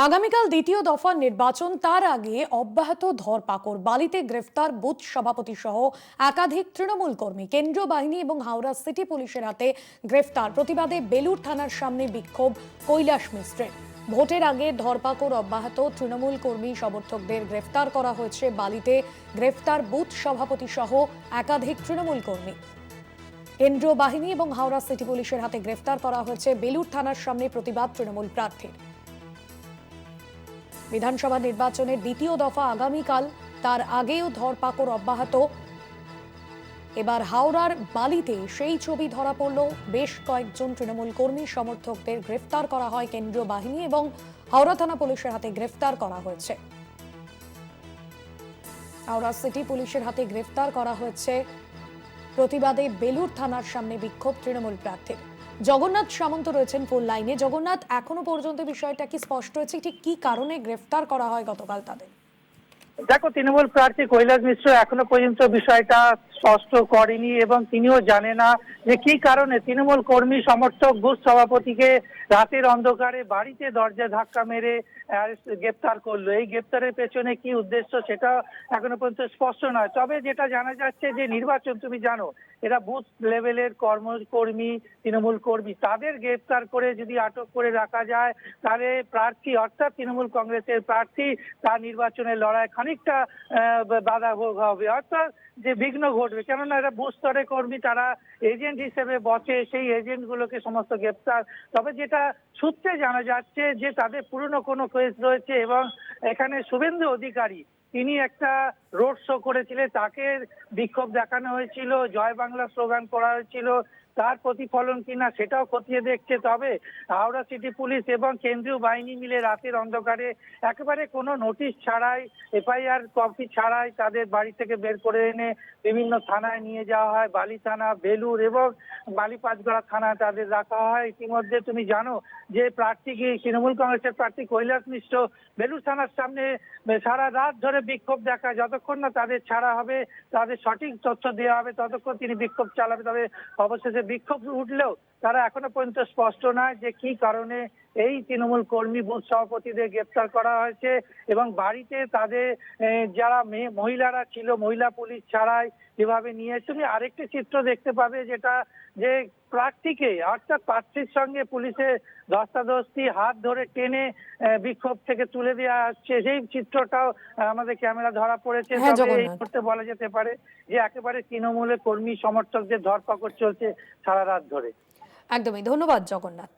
আগামীকাল দ্বিতীয় দফা নির্বাচন, তার আগে অব্যাহত ধরপাকড়, বালিতে গ্রেফতার বুথ সভাপতি সহ একাধিক তৃণমূল কর্মী, কেন্দ্রীয় বাহিনী এবং হাওড়া সিটি পুলিশের হাতে গ্রেফতার। প্রতিবাদে বেলুর থানার সামনে বিক্ষোভ কৈলাস মিশ্রের। ভোটের আগে ধরপাকড় অব্যাহত, তৃণমূল কর্মী সমর্থকদের গ্রেফতার করা হয়েছে। বালিতে গ্রেফতার বুথ সভাপতি সহ একাধিক তৃণমূল কর্মী, কেন্দ্রীয় বাহিনী এবং হাওড়া সিটি পুলিশের হাতে গ্রেফতার করা হয়েছে। বেলুর থানার সামনে প্রতিবাদ তৃণমূল প্রার্থীর। বিধানসভা নির্বাচনের দ্বিতীয় দফা আগামীকাল, তার আগেও ধরপাকড় অব্যাহত। এবার হাওড়ার বালিতে সেই ছবি ধরা পড়ল। বেশ কয়েকজন তৃণমূল কর্মী সমর্থকদের গ্রেফতার করা হয়। কেন্দ্রীয় বাহিনী এবং হাওড়া থানা পুলিশের হাতে গ্রেফতার করা হয়েছে। হাওড়া সিটি পুলিশের হাতে গ্রেফতার করা হয়েছে। প্রতিবাদে বেলুর থানার সামনে বিক্ষোভ তৃণমূল প্রার্থীর। জগন্নাথ সামন্ত রয়েছেন ফোন লাইনে। জগন্নাথ, এখনো পর্যন্ত বিষয়টা কি স্পষ্ট হয়েছে, ঠিক কি কারণে গ্রেফতার করা হয় গতকাল তাদের? দেখো, তৃণমূল প্রার্থী কৈলাস মিশ্র এখনো পর্যন্ত বিষয়টা স্পষ্ট করেনি এবং তিনিও জানে না যে কি কারণে তৃণমূল কর্মী সমর্থক বুথ সভাপতিকে রাতের অন্ধকারে বাড়িতে দরজা ধাক্কা মেরে গ্রেপ্তার করলো। এই গ্রেপ্তারের পেছনে কি উদ্দেশ্য সেটা এখনো পর্যন্ত স্পষ্ট নয়। তবে যেটা জানা যাচ্ছে যে নির্বাচন, তুমি জানো, এরা বুথ লেভেলের কর্মী, তৃণমূল কর্মী, তাদের গ্রেপ্তার করে যদি আটক করে রাখা যায় তাহলে প্রার্থী, অর্থাৎ তৃণমূল কংগ্রেসের প্রার্থী, তার নির্বাচনের লড়াই খানিকটা বাধা হবে, অর্থাৎ যে বিঘ্ন ঘটবে। কেননা এরা বুথ স্তরের কর্মী, তারা এজেন্ট হিসেবে বসে, সেই এজেন্ট গুলোকে সমস্ত গ্রেপ্তার। তবে যেটা সূত্রে জানা যাচ্ছে যে তাদের পুরনো কোনো কেস রয়েছে এবং এখানে শুভেন্দু অধিকারী, তিনি একটা রোড শো করেছিলেন, তাকে বিক্ষোভ দেখানো হয়েছিল, জয় বাংলা স্লোগান করা হয়েছিল, তার প্রতিফলন কিনা সেটাও খতিয়ে দেখছে। তবে হাওড়া সিটি পুলিশ এবং কেন্দ্রীয় বাহিনী মিলে রাতের অন্ধকারে একেবারে কোনো নোটিশ ছাড়াই, এফআইআর কপি ছাড়াই তাদের বাড়ি থেকে বের করে এনে বিভিন্ন থানায় নিয়ে যাওয়া হয়। বালি থানা, বেলুর এবং বালি পাঁচগড়া থানা তাদের রাখা হয়। ইতিমধ্যে তুমি জানো যে প্রার্থী, তৃণমূল কংগ্রেসের প্রার্থী কৈলাস মিশ্র বেলুর থানার সামনে সারা রাত ধরে বিক্ষোভ দেখায়। যতক্ষণ না তাদের ছাড়া হবে, তাদের সঠিক তথ্য দেওয়া হবে, ততক্ষণ তিনি বিক্ষোভ চালাবে। তবে অবশেষে বিক্ষোভ উঠলেও তারা এখনো পর্যন্ত স্পষ্ট নয় যে কি কারণে এই তৃণমূল কর্মী বুথ সভাপতিদের গ্রেপ্তার করা হয়েছে এবং বাড়িতে তাদের যারা মহিলারা ছিল, মহিলা পুলিশ ছাড়াই যেভাবে নিয়ে, তুমি আরেকটি চিত্র দেখতে পাবে, যেটা যে প্রার্থীকে, অর্থাৎ প্রার্থীর সঙ্গে পুলিশের ধস্তাধস্তি, হাত ধরে টেনে বিক্ষোভ থেকে তুলে দেওয়া হচ্ছে, সেই চিত্রটাও আমাদের ক্যামেরা ধরা পড়েছে। তবে এই মুহূর্তে বলা যেতে পারে যে একেবারে তৃণমূলের কর্মী সমর্থকদের ধরপাকড় চলছে সারা রাত ধরে। একদমই, ধন্যবাদ জগন্নাথ।